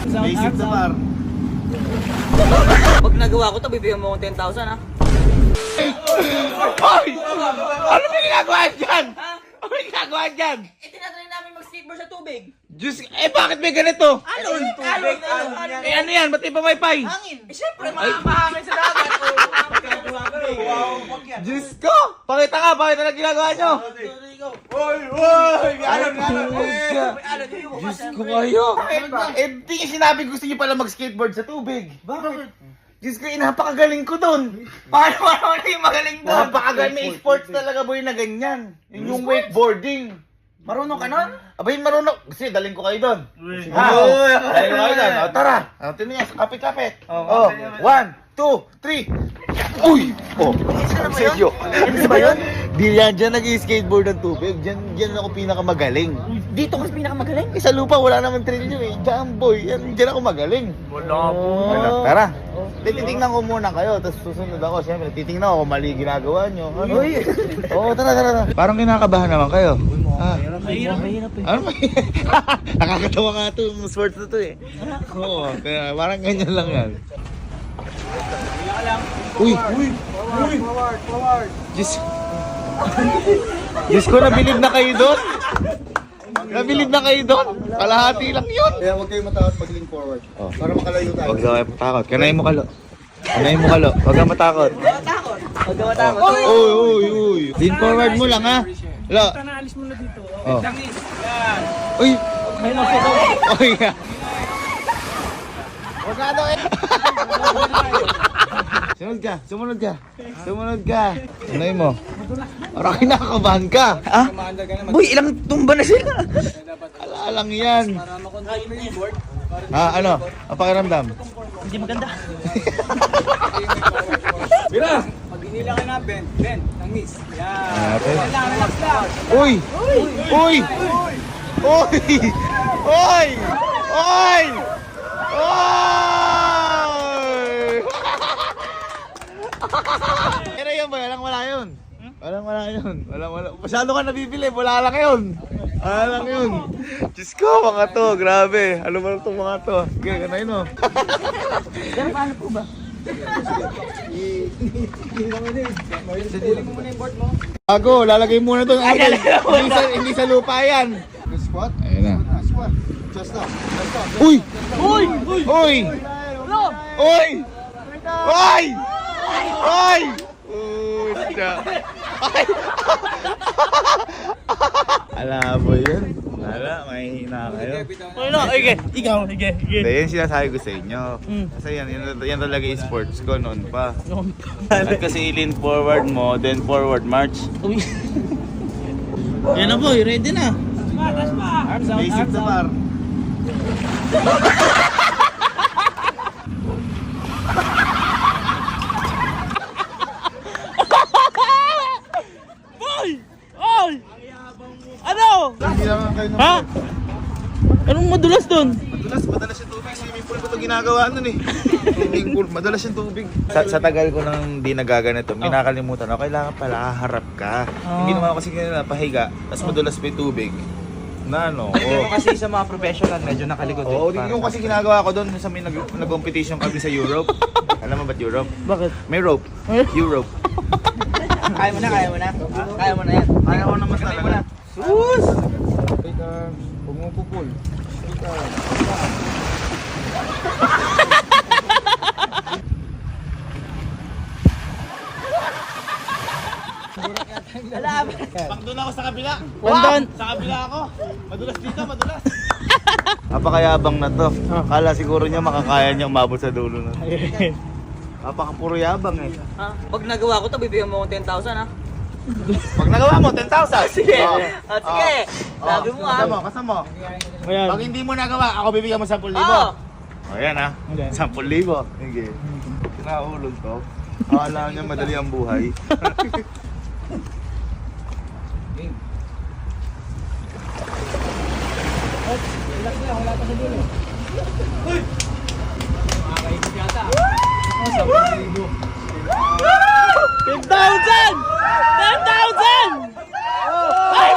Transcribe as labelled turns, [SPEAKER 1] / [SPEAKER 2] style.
[SPEAKER 1] Basic to par.
[SPEAKER 2] Pag nagawa ko to, bibigyan mo akong 10,000 ha?
[SPEAKER 1] Hoy! Ano may ginagawa dyan? Ano may ginagawa dyan?
[SPEAKER 2] Tinatry namin mag-skateboard sa tubig.
[SPEAKER 1] Diyos, bakit may ganito?
[SPEAKER 2] Alon! Alon! Alon!
[SPEAKER 1] Ano yan? Ba't di pa may pay?
[SPEAKER 2] Hangin! Siyempre, mahangin sa dagat.
[SPEAKER 1] Diyos ko! Pakita na ginagawa nyo! Oy! Alon! Diyos ko kayo! Di nga sinabi gusto nyo pala mag-skateboard sa tubig. Bakit? Diyos ko, napakagaling ko dun.
[SPEAKER 2] Paano yung magaling doon?
[SPEAKER 1] Napakagaling. May sports talaga boy na ganyan. Yung wakeboarding.
[SPEAKER 2] Marunong ka nun?
[SPEAKER 1] Abay, marunong. Kasi daling ko kayo doon. Daling ko kayo doon. Tara. Tingnan niya, kapit-kapit. 1, 2, 3. Uy! Sergio. Ano ba yun? Di yan, dyan nag-skateboard ng tubig. Dyan ako pinakamagaling.
[SPEAKER 2] Dito kasi pinakamagaling.
[SPEAKER 1] Sa lupa, wala naman trilyo eh. Dyan boy, dyan ako magaling. Tara. Titingnan ko muna kayo, tapos susunod ako. Siyempre, titingnan ko kung mali ginagawa nyo. Oo, tara. Parang kinakabahan naman kayo.
[SPEAKER 2] Mahirap eh.
[SPEAKER 1] Ano ba? Nakakatawa nga ito yung sports na ito eh. Oo, kaya parang ganyan lang yan. Uy! Diyos ko, nabilib na kayo doon? Nabilib na kayo doon? Kalahati lang yun.
[SPEAKER 3] Kaya huwag kayong matakot pag-lean forward. Para makalayo tayo.
[SPEAKER 1] Huwag kayo matakot. Kanayin mo kalo. Huwag kang matakot.
[SPEAKER 2] Huwag ka matakot.
[SPEAKER 1] Uy. Lean forward mo lang ha. Lo.
[SPEAKER 2] Naalis mo na dito.
[SPEAKER 1] Oh.
[SPEAKER 2] Langis. Yan.
[SPEAKER 1] Uy.
[SPEAKER 2] May nasa
[SPEAKER 1] Uy. Huwag ka daw eh. Sumunod ka. Anay mo. Parang kinakabahan ka. Ha?
[SPEAKER 2] Boy, ilang tumba na sila.
[SPEAKER 1] Alalang yan. Ano? Ang pakiramdam?
[SPEAKER 2] Hindi maganda.
[SPEAKER 1] Mira!
[SPEAKER 2] Pag hinila ka na, bend, langis. Yan. Relax lang.
[SPEAKER 1] Uy! Pero yun ba? Wala yun. Wala. Masyado ka nabibili. Wala lang yun. Diyos ko, mga to. Grabe. Ano ba itong mga to? Okay, kanayin mo.
[SPEAKER 2] Pero paano po ba? Sadili mo muna yung board mo.
[SPEAKER 1] Bago, lalagay muna doon. Hindi sa lupa yan.
[SPEAKER 3] Squat.
[SPEAKER 1] Ayun na.
[SPEAKER 3] Squat. Just now.
[SPEAKER 1] Uy! Alam mo yun? Mahihina kayo.
[SPEAKER 2] Sige.
[SPEAKER 1] Hindi, yan sinasabi ko sa inyo. Kasi yan talaga yung sports ko noon pa. At kasi lean forward mo, then forward march.
[SPEAKER 2] Yan na boy, ready na. Arms out,
[SPEAKER 1] Basic to par.
[SPEAKER 2] Ano?
[SPEAKER 3] Hindi naman kayo
[SPEAKER 2] Ha? Anong madulas doon?
[SPEAKER 1] Madalas yung tubig. Swimming pool ko ito ginagawa nun eh. Swimming pool, madalas yung tubig. Sa tagal ko nang di nagaganito, minakalimutan ako, kailangan pala haharap ka. Hindi naman ako kasi pahiga, tapos madulas pa yung tubig.
[SPEAKER 2] Kasi sa mga professional, medyo nakalikod.
[SPEAKER 1] Oo, yung kasi ginagawa ko doon sa may nag-competition kami sa Europe. Alam mo ba't Europe?
[SPEAKER 2] Bakit?
[SPEAKER 1] May rope. Europe.
[SPEAKER 2] Kaya mo na yan.
[SPEAKER 1] Kaya ko naman talaga.
[SPEAKER 2] Sus!
[SPEAKER 3] Take arms. Huwag mo pupul. Take arms.
[SPEAKER 1] Pag doon ako sa kabila.
[SPEAKER 2] Wandon!
[SPEAKER 1] Sa kabila ako. Madulas dito, madulas. Napakayabang na to. Akala siguro niya makakaya niya umabot sa dulo na. Napakapuro yabang eh.
[SPEAKER 2] Pag nagawa ko to, bibigyan mo akong 10,000 ha?
[SPEAKER 1] Pag nagawa mo, 10,000.
[SPEAKER 2] Sige! Sige! Sabi mo ha?
[SPEAKER 1] Kasama. Pag hindi mo nagawa, ako bibigyan mo 10,000.
[SPEAKER 2] Oo!
[SPEAKER 1] O yan ha, 10,000. Sige. Kinahulog to. Akala niya madali ang buhay.
[SPEAKER 2] Relax lang, wala pa sa dulo. Uy! Makakaibig yata. 10,000! 10,000! Ay,